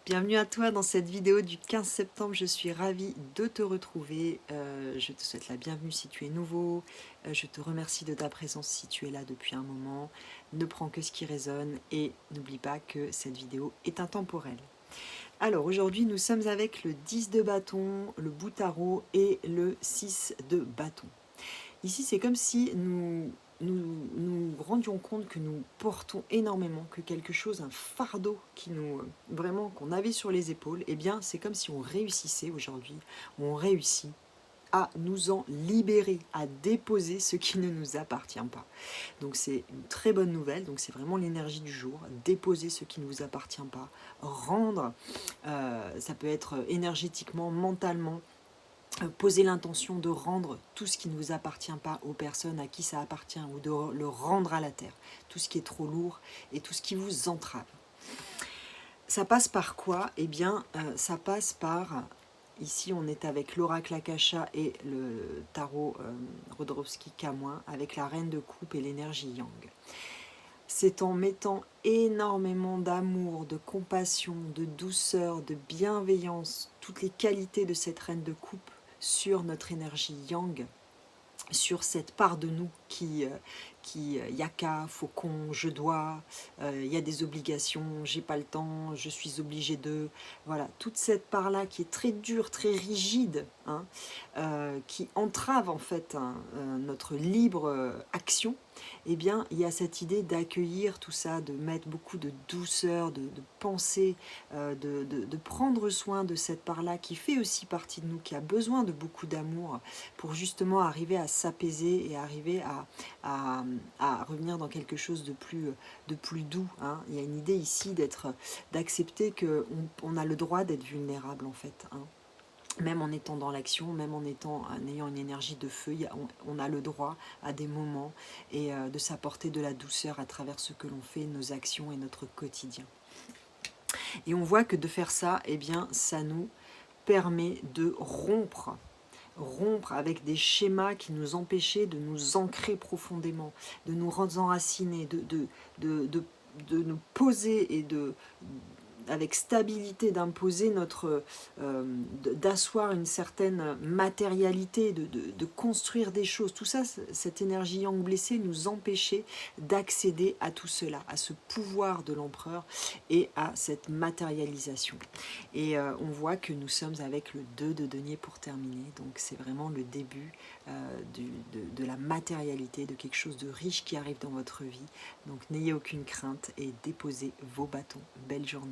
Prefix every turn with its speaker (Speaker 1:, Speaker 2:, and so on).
Speaker 1: Bienvenue à toi dans cette vidéo du 15 septembre, je suis ravie de te retrouver, je te souhaite la bienvenue si tu es nouveau, je te remercie de ta présence si tu es là depuis un moment, ne prends que ce qui résonne et n'oublie pas que cette vidéo est intemporelle. Alors aujourd'hui nous sommes avec le 10 de bâton, le bout tarot et le 6 de bâton. Ici, c'est comme si nous rendions compte que nous portons énormément, que quelque chose, un fardeau qui nous, vraiment qu'on avait sur les épaules, eh bien, c'est comme si on réussissait aujourd'hui, on réussit à nous en libérer, à déposer ce qui ne nous appartient pas. Donc c'est une très bonne nouvelle, donc c'est vraiment l'énergie du jour, déposer ce qui ne vous appartient pas, rendre, ça peut être énergétiquement, mentalement, poser l'intention de rendre tout ce qui ne vous appartient pas aux personnes à qui ça appartient ou de le rendre à la terre, tout ce qui est trop lourd et tout ce qui vous entrave. Ça passe par quoi? Eh bien, ça passe par, ici on est avec l'oracle Akasha et le tarot Rodorowski-Kamoin, avec la reine de coupe et l'énergie yang. C'est en mettant énormément d'amour, de compassion, de douceur, de bienveillance, toutes les qualités de cette reine de coupe sur notre énergie yang, sur cette part de nous qui yaka, faucon, je dois, il y a des obligations, j'ai pas le temps, je suis obligé de, voilà, toute cette part-là qui est très dure, très rigide, hein, qui entrave en fait notre libre action, eh bien il y a cette idée d'accueillir tout ça, de mettre beaucoup de douceur, de penser, de prendre soin de cette part-là qui fait aussi partie de nous, qui a besoin de beaucoup d'amour pour justement arriver à s'apaiser et arriver à revenir dans quelque chose de plus doux, hein. Il y a une idée ici d'accepter qu'on a le droit d'être vulnérable en fait, hein. Même en étant dans l'action, même en ayant une énergie de feu, on a le droit à des moments et de s'apporter de la douceur à travers ce que l'on fait, nos actions et notre quotidien. Et on voit que de faire ça, eh bien, ça nous permet de rompre avec des schémas qui nous empêchaient de nous ancrer profondément, de nous enraciner, de nous poser et avec stabilité d'imposer d'asseoir une certaine matérialité, de construire des choses. Tout ça, cette énergie yang blessée nous empêchait d'accéder à tout cela, à ce pouvoir de l'empereur et à cette matérialisation. Et on voit que nous sommes avec le 2 de denier pour terminer, donc c'est vraiment le début de la matérialité, de quelque chose de riche qui arrive dans votre vie. Donc n'ayez aucune crainte et déposez vos bâtons. Belle journée.